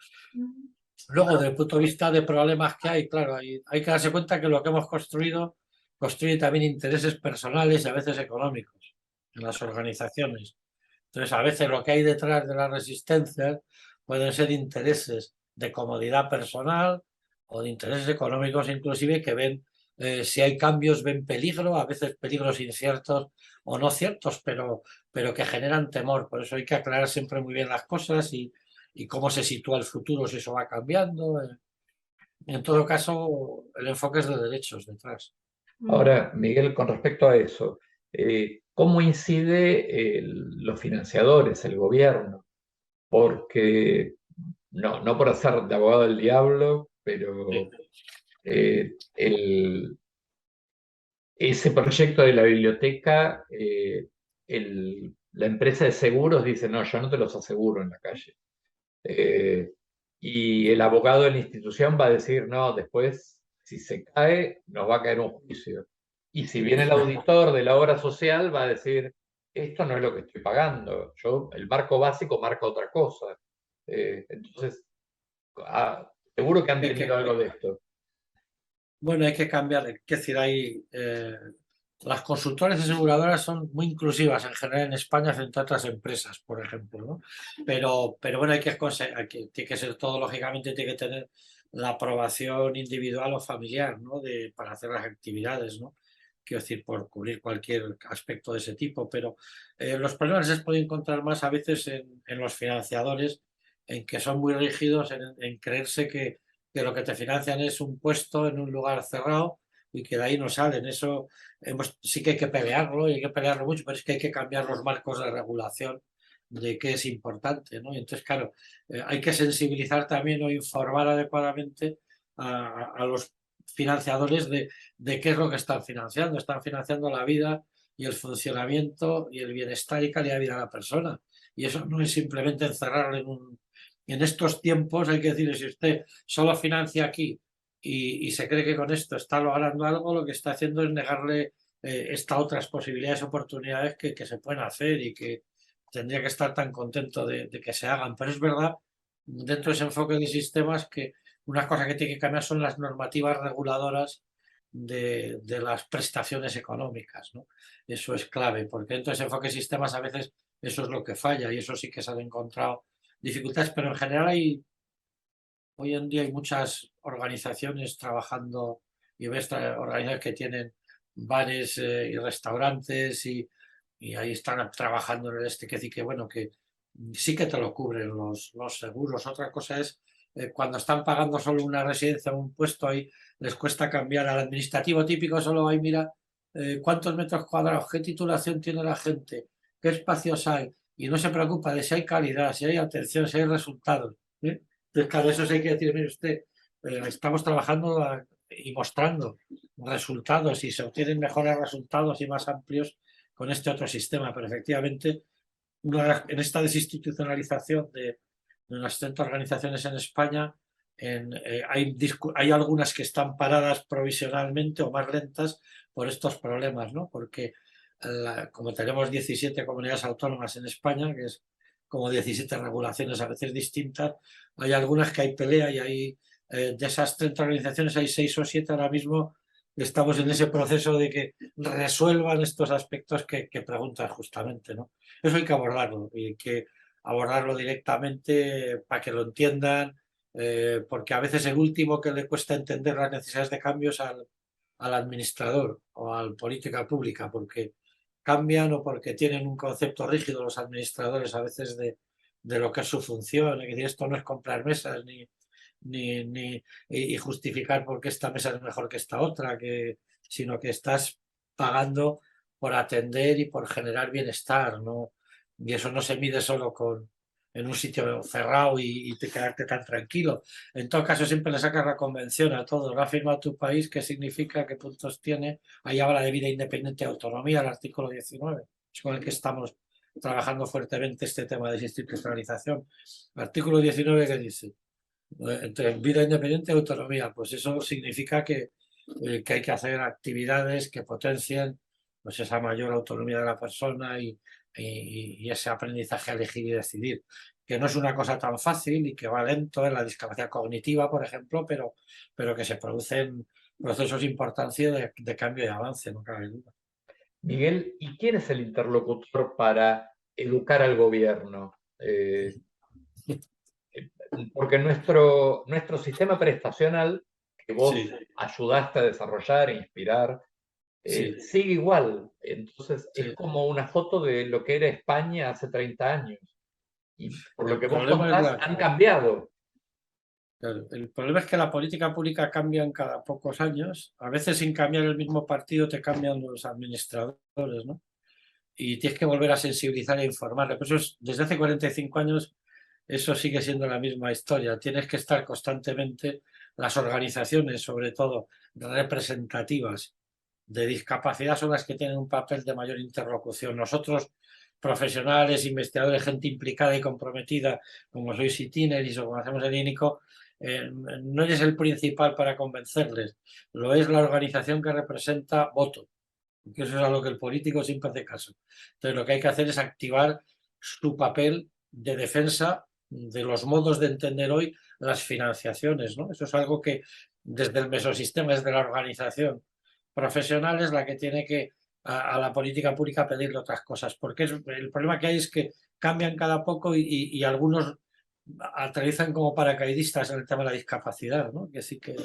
Luego, desde el punto de vista de problemas que hay, claro, hay que darse cuenta que lo que hemos construido construye también intereses personales y a veces económicos en las organizaciones. Entonces, a veces lo que hay detrás de las resistencias pueden ser intereses de comodidad personal o de intereses económicos inclusive que ven, si hay cambios, ven peligro, a veces peligros inciertos o no ciertos, pero que generan temor. Por eso hay que aclarar siempre muy bien las cosas y cómo se sitúa el futuro, si eso va cambiando. En todo caso, el enfoque es de derechos detrás. Ahora, Miguel, con respecto a eso, ¿cómo incide los financiadores, el gobierno? Porque, no por hacer de abogado del diablo, pero ese proyecto de la biblioteca, la empresa de seguros dice, no, yo no te los aseguro en la calle. Y el abogado de la institución va a decir, no, después, si se cae, nos va a caer un juicio. Y si viene el auditor de la obra social, va a decir, esto no es lo que estoy pagando. El marco básico marca otra cosa. Entonces, seguro que han tenido algo de esto. Bueno, hay que cambiar, es decir, las consultoras aseguradoras son muy inclusivas en general en España frente a otras empresas, por ejemplo, ¿no? Pero bueno, tiene que ser todo, lógicamente, tiene que tener la aprobación individual o familiar, ¿no? Para hacer las actividades, ¿no? Quiero decir, por cubrir cualquier aspecto de ese tipo, pero los problemas se pueden encontrar más a veces en los financiadores, en que son muy rígidos en creerse que lo que te financian es un puesto en un lugar cerrado y que de ahí no salen. Eso sí que hay que pelearlo y hay que pelearlo mucho, pero es que hay que cambiar los marcos de regulación de qué es importante, ¿no? Y entonces, claro, hay que sensibilizar también o informar adecuadamente a los financiadores de qué es lo que están financiando. Están financiando la vida y el funcionamiento y el bienestar y calidad de vida de la persona. Y eso no es simplemente encerrarlo en estos tiempos, hay que decir, si usted solo financia aquí y se cree que con esto está logrando algo, lo que está haciendo es negarle estas otras posibilidades, oportunidades que se pueden hacer y que tendría que estar tan contento de que se hagan. Pero es verdad, dentro de ese enfoque de sistemas, que una cosa que tiene que cambiar son las normativas reguladoras de las prestaciones económicas, ¿no? Eso es clave, porque dentro de ese enfoque de sistemas a veces eso es lo que falla y eso sí que se han encontrado dificultades, pero en general hoy en día hay muchas organizaciones trabajando y ves organizaciones que tienen bares y restaurantes y ahí están trabajando en el que decir que bueno, que sí que te lo cubren los seguros. Otra cosa es cuando están pagando solo una residencia o un puesto ahí les cuesta cambiar al administrativo típico, solo ahí mira cuántos metros cuadrados, qué titulación tiene la gente, qué espacios hay y no se preocupa de si hay calidad, si hay atención, si hay resultados. Entonces, claro, eso sí hay que decir, mire usted, estamos trabajando y mostrando resultados y se obtienen mejores resultados y más amplios con este otro sistema, pero efectivamente en esta desinstitucionalización de las 30 organizaciones en España, hay algunas que están paradas provisionalmente o más lentas por estos problemas, ¿no? Porque como tenemos 17 comunidades autónomas en España, que es como 17 regulaciones a veces distintas, hay algunas que hay pelea y hay de esas 30 organizaciones hay 6 o 7 ahora mismo. Estamos en ese proceso de que resuelvan estos aspectos que preguntas justamente, ¿no? Eso hay que abordarlo y hay que abordarlo directamente para que lo entiendan, porque a veces el último que le cuesta entender las necesidades de cambios al administrador o a la política pública, porque cambian o porque tienen un concepto rígido los administradores a veces de lo que es su función. Es decir, esto no es comprar mesas y justificar por qué esta mesa es mejor que esta otra, sino que estás pagando por atender y por generar bienestar, ¿no? Y eso no se mide solo en un sitio cerrado y quedarte tan tranquilo. En todo caso, siempre le sacas la convención a todo. Lo ha firmado tu país, qué significa, qué puntos tiene. Ahí habla de vida independiente y autonomía, el artículo 19, es con el que estamos trabajando fuertemente este tema de desinstitucionalización. El artículo 19 que dice, entre vida independiente y autonomía, pues eso significa que hay que hacer actividades que potencien pues esa mayor autonomía de la persona y ese aprendizaje a elegir y decidir, que no es una cosa tan fácil y que va lento en la discapacidad cognitiva, por ejemplo, pero que se producen procesos importantes de cambio y avance, no cabe duda. Miguel, ¿y quién es el interlocutor para educar al gobierno. Porque nuestro sistema prestacional, que vos Sí, ayudaste a desarrollar e inspirar, sí, sigue igual. Entonces es sí. como una foto de lo que era España hace 30 años. Y por lo El que vos problema es contás, han cambiado. claro, el problema es que la política pública cambia en cada pocos años. A veces sin cambiar el mismo partido te cambian los administradores, ¿no? Y tienes que volver a sensibilizar e informar. Por eso desde hace 45 años eso sigue siendo la misma historia. Tienes que estar constantemente, las organizaciones, sobre todo representativas de discapacidad, son las que tienen un papel de mayor interlocución. Nosotros, profesionales, investigadores, gente implicada y comprometida, como sois Itineris o como hacemos el INICO, no eres el principal para convencerles, lo es la organización que representa voto, que eso es a lo que el político siempre hace caso. Entonces, lo que hay que hacer es activar su papel de defensa de los modos de entender hoy las financiaciones, ¿no? Eso es algo que desde el mesosistema, desde la organización profesional, es la que tiene que a la política pública pedirle otras cosas, porque el problema que hay es que cambian cada poco y algunos aterrizan como paracaidistas en el tema de la discapacidad, ¿no? Que sí que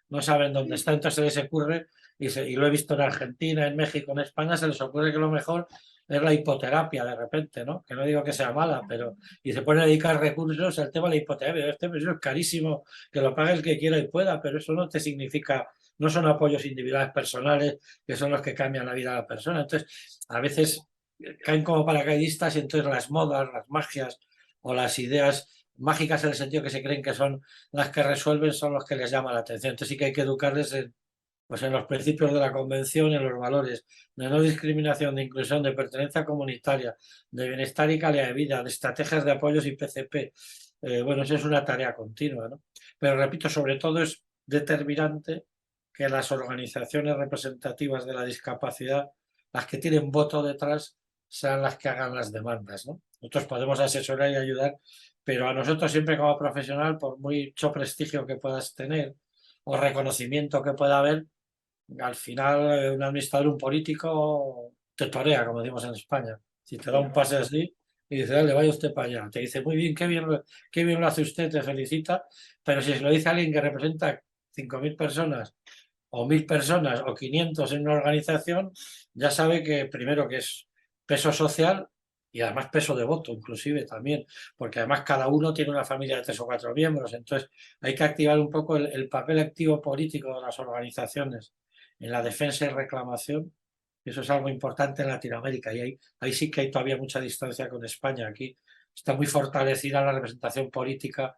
no saben dónde está, entonces se les ocurre, y lo he visto en Argentina, en México, en España, se les ocurre que lo mejor es la hipoterapia de repente, ¿no? Que no digo que sea mala, pero y se pueden dedicar recursos al tema de la hipoterapia. Eso es carísimo, que lo pague el que quiera y pueda, pero eso no te significa, no son apoyos individuales personales que son los que cambian la vida de la persona. Entonces, a veces caen como paracaidistas y entonces las modas, las magias o las ideas mágicas en el sentido que se creen que son las que resuelven son los que les llama la atención. Entonces sí que hay que educarles pues en los principios de la Convención y en los valores de no discriminación, de inclusión, de pertenencia comunitaria, de bienestar y calidad de vida, de estrategias de apoyos y PCP. Bueno, eso es una tarea continua, ¿no? Pero repito, sobre todo es determinante que las organizaciones representativas de la discapacidad, las que tienen voto detrás, sean las que hagan las demandas, ¿no? Nosotros podemos asesorar y ayudar, pero a nosotros siempre como profesional, por mucho prestigio que puedas tener o reconocimiento que pueda haber, al final un administrador, un político, te torea, como decimos en España. Si te da un pase así y dice, dale, vaya usted para allá. Te dice, muy bien, qué bien lo hace usted, te felicita, pero si se lo dice a alguien que representa 5.000 personas o 1.000 personas o 500 en una organización, ya sabe que primero que es peso social y además peso de voto, inclusive también, porque además cada uno tiene una familia de 3 o 4 miembros, entonces hay que activar un poco el papel activo político de las organizaciones en la defensa y reclamación. Eso es algo importante en Latinoamérica y ahí sí que hay todavía mucha distancia con España. Aquí está muy fortalecida la representación política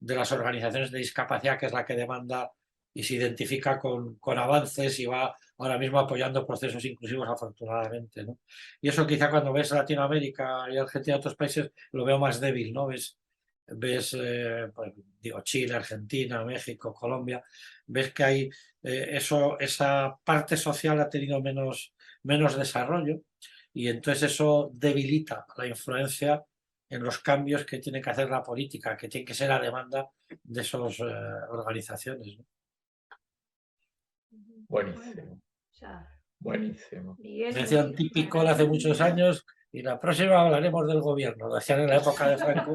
de las organizaciones de discapacidad, que es la que demanda y se identifica con avances y va ahora mismo apoyando procesos inclusivos, afortunadamente, ¿no? Y eso quizá cuando ves Latinoamérica y Argentina y otros países lo veo más débil, ¿no? Ves pues, digo, Chile, Argentina, México, Colombia, ves que hay esa parte social ha tenido menos desarrollo y entonces eso debilita la influencia en los cambios que tiene que hacer la política, que tiene que ser a demanda de esas organizaciones, ¿no? Buenísimo, Ya. buenísimo. Miguel, Decían típico hace muchos años y la próxima hablaremos del gobierno, lo decían en la época de Franco,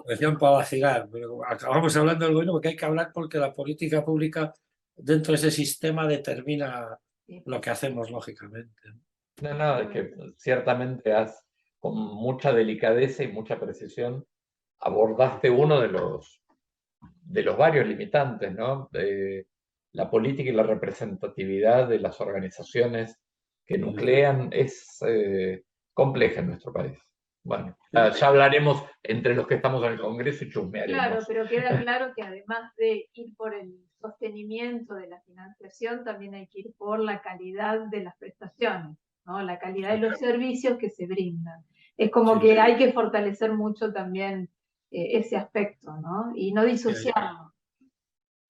decían para vacilar, pero acabamos hablando del gobierno porque hay que hablar porque la política pública dentro de ese sistema determina lo que hacemos, lógicamente. No, no, es que ciertamente con mucha delicadeza y mucha precisión, abordaste uno de los varios limitantes, ¿no? La política y la representatividad de las organizaciones que nuclean es compleja en nuestro país. Bueno, ya hablaremos entre los que estamos en el Congreso y chusmearemos. Claro, pero queda claro que además de ir por el sostenimiento de la financiación, también hay que ir por la calidad de las prestaciones, ¿no? La calidad de los servicios que se brindan. Es como Sí. que hay que fortalecer mucho también ese aspecto, ¿no? Y no disociarlo.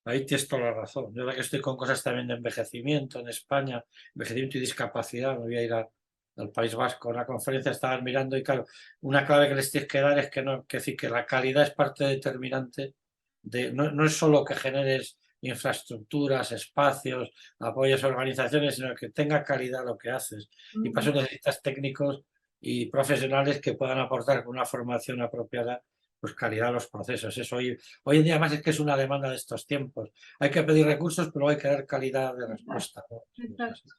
Ahí tienes toda la razón. Yo ahora que estoy con cosas también de envejecimiento en España, envejecimiento y discapacidad, me voy a ir al País Vasco a una conferencia, estaban mirando y claro, una clave que les tienes que dar es que no, que decir que la calidad es parte determinante de, no es solo que generes infraestructuras, espacios, apoyos a organizaciones, sino que tenga calidad lo que haces. Y para eso necesitas técnicos y profesionales que puedan aportar con una formación apropiada pues calidad a los procesos. Eso hoy en día más es que es una demanda de estos tiempos. Hay que pedir recursos, pero hay que dar calidad de respuesta, ¿no? Exacto.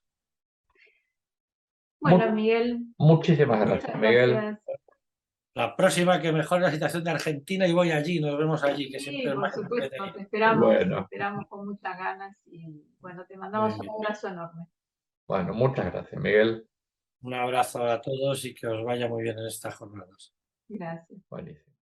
Bueno, Mu- Miguel, Muchísimas muchas gracias, Miguel. gracias. La próxima que mejore la situación de Argentina y voy allí, nos vemos allí, que Sí, siempre es por más supuesto, entretenido. te esperamos, Bueno. te esperamos con muchas ganas y bueno, te Muy mandamos bien. un abrazo enorme. Bueno, muchas gracias, Miguel. Un abrazo a todos y que os vaya muy bien en estas jornadas. Gracias. Buenísimo.